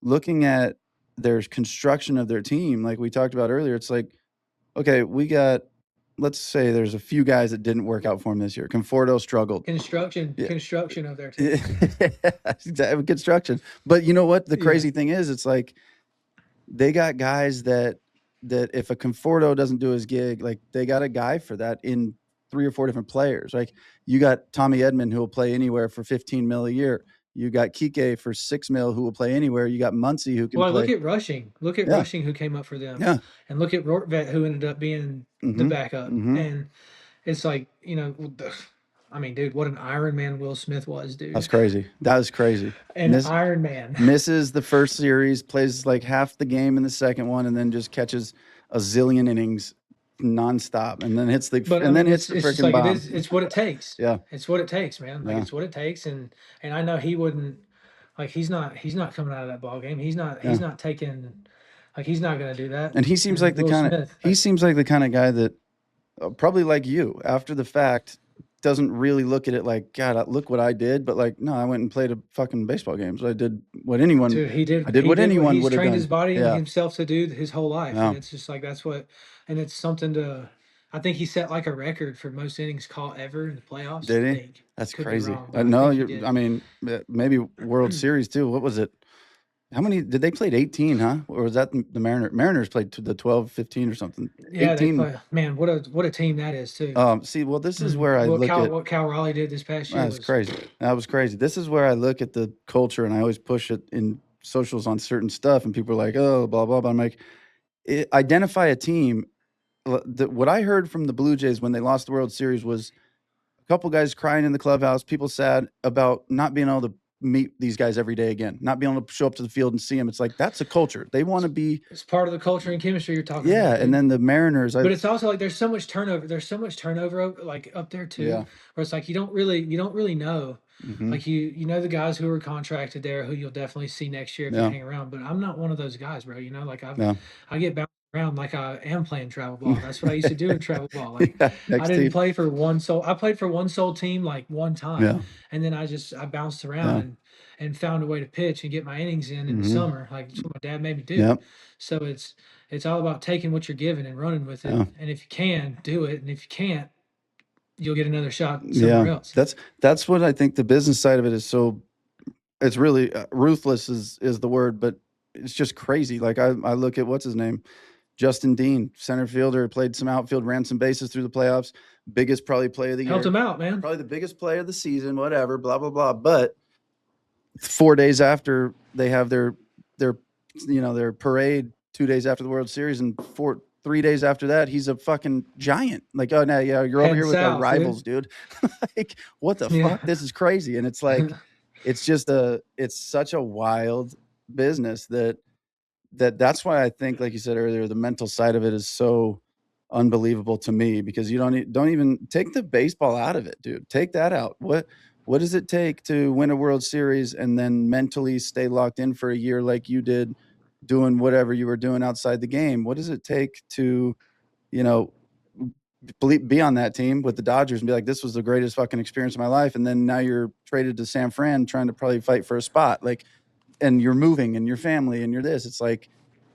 looking at their construction of their team, like we talked about earlier, it's like, okay, we got let's say there's a few guys that didn't work out for him this year. Conforto struggled. Construction Yeah. construction of their Yeah, team. exactly, construction. But you know what? The Yeah. crazy thing is, it's like they got guys that if a Conforto doesn't do his gig, like they got a guy for that in 3 or 4 different players. Like you got Tommy Edman who will play anywhere for 15 mil a year. You got Kike for 6 mil who will play anywhere. You got Muncy who can Well, look play. at Rushing. Look at Yeah, Rushing who came up for them, yeah. and look at Rortvet who ended up being the Mhm, backup. mhm. And it's like, I mean, dude, what an Iron Man Will Smith was, That's dude. crazy. That was crazy. An Iron Man. Misses the first series, plays like half the game in the second one, and then just catches a zillion innings nonstop, But I and then mean, hits it's the it's just freaking like it bomb. is. It's what it takes. Yeah, It's what it takes, man. Like yeah, it's what it takes, and I know he wouldn't. Like he's not coming out of that ball game. He's not yeah. he's not taking. Like he's not gonna do that. And he seems And like the Will kinda Smith, he seems like the kinda guy that probably like you, after the fact, doesn't really look at it like, God, look what I did. But like, no, I went and played a fucking baseball game. So Dude, I did he what did what anyone he's would have trained his done. body and Yeah. himself to do his whole life, and Yeah. it's just like that's what, and it's something to. I think he set like a record for most innings caught ever in the playoffs. I Did he? think That's could be crazy. wrong, but I No, think he you're, I did. mean, maybe World Series too. What was it? How many did they played 18, huh? Or was that the Mariners played to the 12, 15 or something? Yeah, they 18. play. Man, what a team that is too. See, well, this is And where I look at What Cal Raleigh did this past year that's was crazy. That was crazy. This is where I look at the culture and I always push it in socials on certain stuff and people are like, "Oh, blah blah blah." I'm like, identify a team. What I heard from the Blue Jays when they lost the World Series was a couple guys crying in the clubhouse, people sad about not being able to meet these guys every day again, not being able to show up to the field and see them. It's like that's a culture. They want to be, it's part of the culture and chemistry you're talking yeah. about, And dude. then the Mariners, I But it's also like there's so much turnover. There's so much turnover like up there too, yeah, where it's like you don't really know. hmm Like you know the guys who are contracted there who you'll definitely see next year if you yeah, hang around. But I'm not one of those guys, bro. You know, like yeah, I get bounced around like I am playing travel ball. That's what I used to do in travel ball. Like yeah. I Next didn't team, play for one soul. I played for one soul team like one time, yeah, and then I bounced around yeah, and found a way to pitch and get my innings in the hmm summer. Like that's what my dad made me do. yeah, So it's all about taking what you're given and running with it. yeah. And if you can, do it. And if you can't, you'll get another shot Yeah, somewhere else. that's what I think the business side of it is so it's really ruthless is the word, but it's just crazy. Like I look at what's his name, Justin Dean, center fielder, played some outfield, ran some bases through the playoffs, biggest probably play of the Helped year, him out, man. probably the biggest play of the season, whatever, blah blah blah. But 4 days after they have their their parade, 2 days after the World Series, and 3 days after that, he's a fucking giant. Like, oh no, yeah, you're over Heading here with our south, dude. rivals, dude. Like, what the Yeah. fuck? This is crazy. And it's like, it's such a wild business that's why I think, like you said earlier, the mental side of it is so unbelievable to me because you don't even take the baseball out of it, dude. Take that out. What does it take to win a World Series and then mentally stay locked in for a year like you did, doing whatever you were doing outside the game? What does it take to, you know, be on that team with the Dodgers and be like, this was the greatest fucking experience of my life, and then now you're traded to San Fran trying to probably fight for a spot, like, and you're moving and your family and you're this. It's like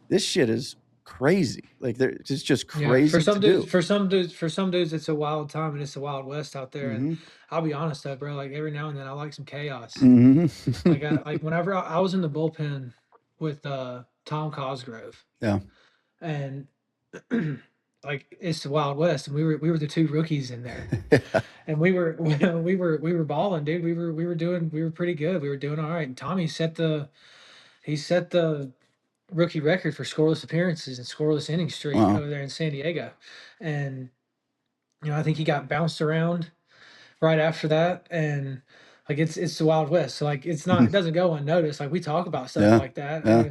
this shit is crazy. Like it's just Yeah. crazy to do. For some dudes, it's a wild time and it's the wild west out there. And Mhm. I'll be honest though, bro, like every now and then I like some chaos. Mhm. Like whenever I was in the bullpen with Tom Cosgrove Yeah. and like it's the Wild West and we were the two rookies in there. Yeah. And we were balling, dude. We were pretty good. We were doing all right. And Tommy he set the rookie record for scoreless appearances and scoreless inning streak Wow. over there in San Diego. And you know, I think he got bounced around right after that and like it's the Wild West. So like it's not it Mhm. doesn't go unnoticed. Like we talk about stuff Yeah. like that Yeah.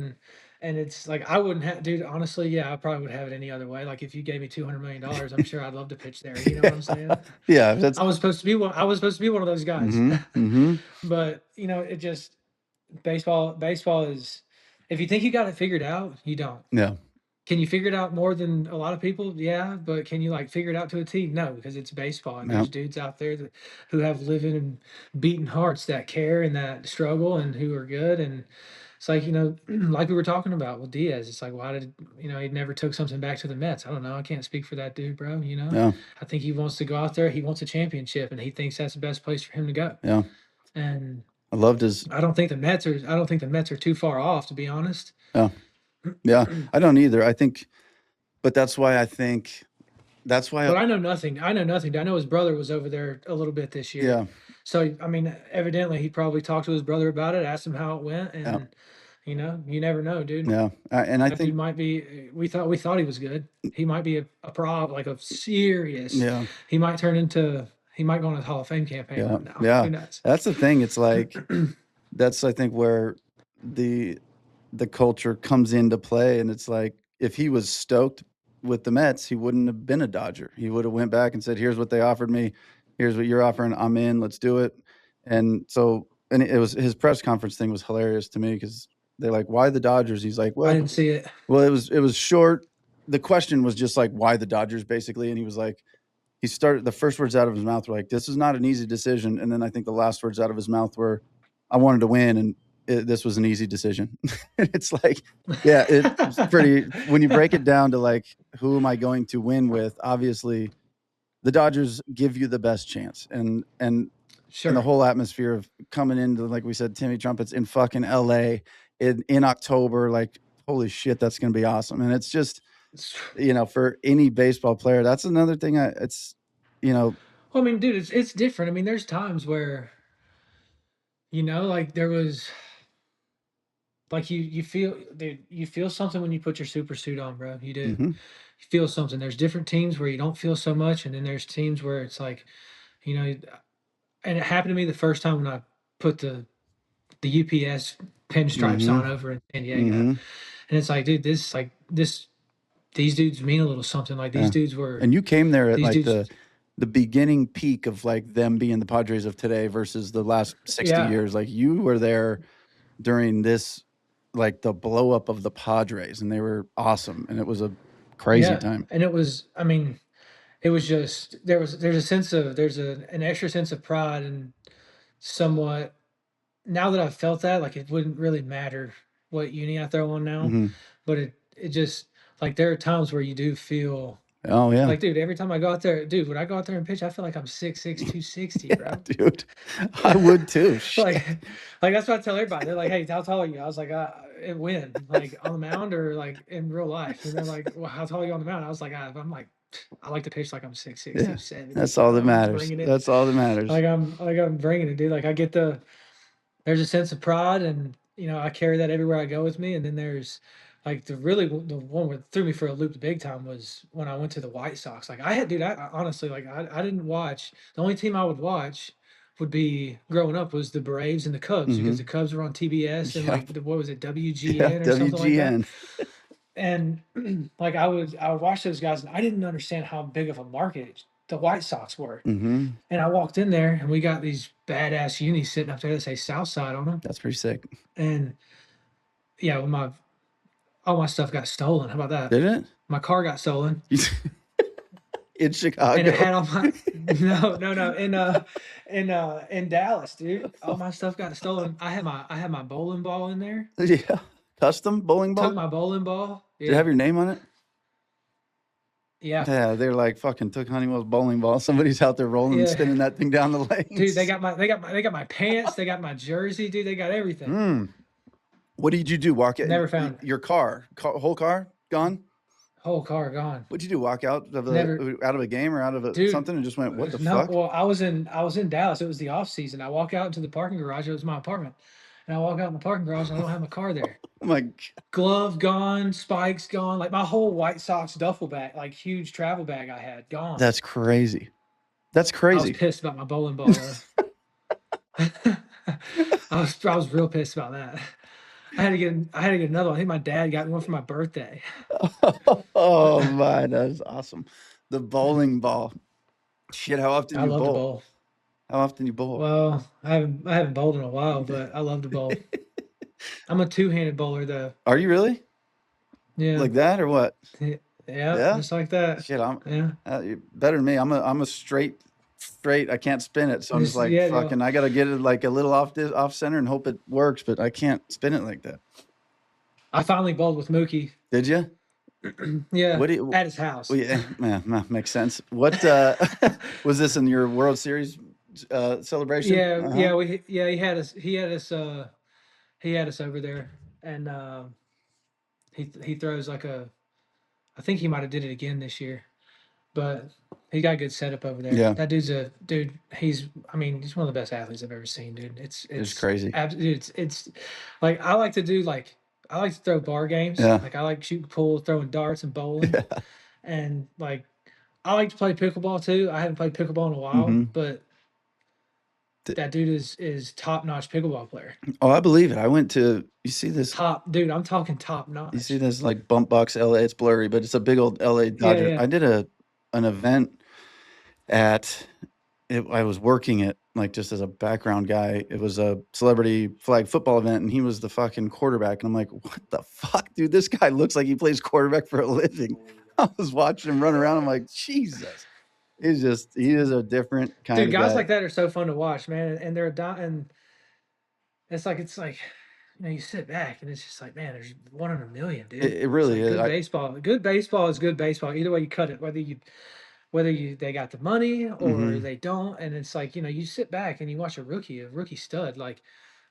and it's like I wouldn't have dude, honestly, yeah, I probably would have it any other way. Like if you gave me $200 million, I'm sure I'd love to pitch there. You know what I'm saying? Yeah. That's I was supposed to be one of those guys. mhm. Mhm. But you know, it just baseball is if you think you got it figured out, you don't. Yeah. Can you figure it out more than a lot of people? Yeah, but can you like figure it out to a T? No, because it's baseball and Yeah. there's dudes out there that who have living and beating hearts that care and that struggle and who are good and it's like, you know, like we were talking about with Diaz, it's like why did you know he never took something back to the Mets? I don't know. I can't speak for that dude, bro, you know. Yeah. I think he wants to go out there, he wants a championship and he thinks that's the best place for him to go. Yeah. And I loved his I don't think the Mets are too far off, to be honest. yeah. Yeah. I don't either. I think but that's why I think that's why But I know nothing. I know nothing. I know his brother was over there a little bit this year. yeah. So I mean, evidently he probably talked to his brother about it, asked him how it went, Yeah. and you know, you never know, dude. Yeah. And I That dude think might be. We thought he was good. He might be a prob, like a serious. yeah. He might turn into. He might go on a Hall of Fame campaign Yeah. one now. Yeah. Who knows? That's the thing. It's like that's I think where the the culture comes into play and it's like if he was stoked with the Mets, he wouldn't have been a Dodger. He would have went back and said, "Here's what they offered me. Here's what you're offering. I'm in. Let's do it." And so and it was his press conference thing was hilarious to me cuz they're like, "Why the Dodgers?" He's like, I "Well, didn't see it. it was short. The question was just like why the Dodgers basically and he was like he started the first words out of his mouth were like, "This is not an easy decision," and then I think the last words out of his mouth were, "I wanted to win, and this was an easy decision." It's like, yeah, it's pretty. When you break it down to like, who am I going to win with? Obviously, the Dodgers give you the best chance, and the Sure. whole atmosphere of coming into, like we said, Timmy Trumpets in fucking L.A. in October, like, holy shit, that's going to be awesome. And it's just, for any baseball player, that's another thing. It's, you know, Well, I mean, dude, it's different. I mean, there's times where, like there was like you feel, dude, you feel something when you put your super suit on, bro. You do. hmm You feel something. There's different teams where you don't feel so much, and then there's teams where it's like, you know, and it happened to me the first time when I put the UPS pinstripes hmm on over in San Diego, hmm and it's like, dude, these dudes mean a little something. Like yeah. And you came there at these like dudes, the beginning peak of like them being the Padres of today versus the last 60 yeah, years. Like, you were there during this, like, the blow up of the Padres, and they were awesome, and it was a crazy yeah, time. and it was, I mean, it was just there's a sense of an extra sense of pride and somewhat now that I've felt that, like, it wouldn't really matter what uni I throw on now, Mhm. but it just like there are times where you do feel Oh, yeah. like, dude, every time I go out there, dude, when I go out there and pitch, I feel like I'm 6'6", 260, Yeah, bro. dude. I would too. like, Shit. like that's what I tell everybody. They're like, "Hey, how tall are you?" I was like, "And when? Like on the mound or like in real life?" And they're like, "Well, how tall are you on the mound?" I was like, I'm like, I like to pitch like I'm 6'6", Yeah. 270, That's all that I'm matters. bringing it. That's all that matters. I'm bringing it, dude. Like I get there's a sense of pride, and I carry that everywhere I go with me. And then there's like the one that threw me for a loop the big time was when I went to the White Sox. Like I had, dude, I honestly, like I didn't watch. The only team I would watch would be growing up was the Braves and the Cubs because the Mhm. Cubs were on TBS and Yep. like what was it, Yeah, WGN or something like that. WGN. And like I would watch those guys, and I didn't understand how big of a market the White Sox were. Mhm. And I walked in there, and we got these badass unis sitting up there that say Southside on them. That's pretty sick. And yeah, well, my all my stuff got stolen. How about that? Did it? My car got stolen, In and it Chicago? had all my no in Dallas, dude. All my stuff got stolen. I had my bowling ball in there. Yeah. Custom bowling Took ball? my bowling ball. Did it Yeah, have your name on it? yeah, Yeah, they're like, "Fucking took Honeywell's bowling ball." Somebody's out there rolling and yeah, spinning that thing down the dude. They lanes. got my pants. They got my jersey, dude. They got everything. Mm. What did you do? Walk out Never found it. your whole car gone? Whole car gone. What'd you do? Walk Never, out of a game or out of dude. something and just went, "What the No, fuck?" well, I was in Dallas. It was the off season. I walk out into the parking garage. It was my apartment, and I walk out in the parking garage, and I don't have my car there. Oh my g Glove gone, spikes gone, like my whole White Sox duffel bag, like huge travel bag I had, gone. That's crazy. That's I was crazy. pissed about my bowling ball though. I was real pissed about that. I had to get another one. I think my dad got me one for my birthday. Oh, my, that's awesome. The bowling ball. Shit, how often I you love to bowl? bowl. How often you bowl? Well, I haven't bowled in a while, but I love to bowl. I'm a two-handed bowler though. Are you really? Yeah. Like that or what? Yeah, Yeah? just like that. Shit, Yeah. you're better than me. I'm a straight, I can't spin it, so I'm just Just like, yeah, yeah. "Fucking, I gotta get it, like, a little off center and hope it works," but I can't spin it like that. I finally bowled with Mookie. Did you? Yeah, What do you at his well, house. yeah, makes sense. What, was this in your World Series, celebration? Yeah, Uh-huh. yeah, he had us over there, and he throws like a. I think he might have did it again this year, but he got a good setup over there. Yeah, That dude's a dude. I mean, he's one of the best athletes I've ever seen, dude. It's it's it's crazy. it's like I like to throw bar games. Yeah. Like I like shooting pool, throwing darts, and bowling, Yeah. and like I like to play pickleball too. I haven't played pickleball in a while, Mhm. but that dude is top notch pickleball player. Oh, I believe it. I went to Top dude, I'm talking top you see notch. this, like, Bump Box LA, it's blurry, but it's a big old LA Yeah, Dodger. yeah. I did an event at I was working it, like, just as a background guy. It was a celebrity flag football event, and he was the fucking quarterback, and I'm like, "What the fuck, dude? This guy looks like he plays quarterback for a living." I was watching him run around, I'm like, "Jesus." he is a different Dude, kinda guys guy. like that are so fun to watch, man, and and it's like, you sit back and it's just like, man, there's 1 in a million, dude. It It's really like is. good baseball. Good baseball is good baseball. Either way you cut it, whether you they got the money or Mhm. they don't, and it's like, you sit back and you watch a rookie stud. Like,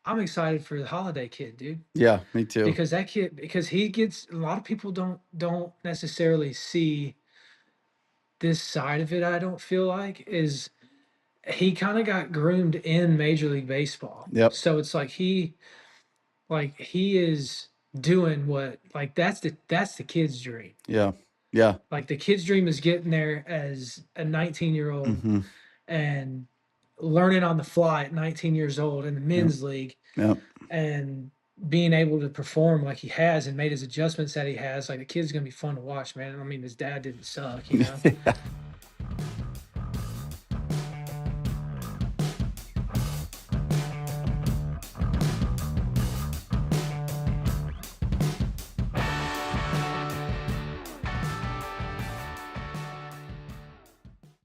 I'm excited for the Holiday kid, dude, Yeah, me too. because because he gets a lot of people don't necessarily see this side of it. I don't feel like is he kind of got groomed in Major League Baseball, Yep. so it's like he is doing what, like, that's the kid's dream. Yeah. Yeah. Like, the kid's dream is getting there as a 19-year-old Mhm. and learning on the fly at 19 years old in the Yep. men's league Yep. and being able to perform like he has and made his adjustments that he has. Like, the kid's gonna be fun to watch, man. I mean, his dad didn't suck, you know.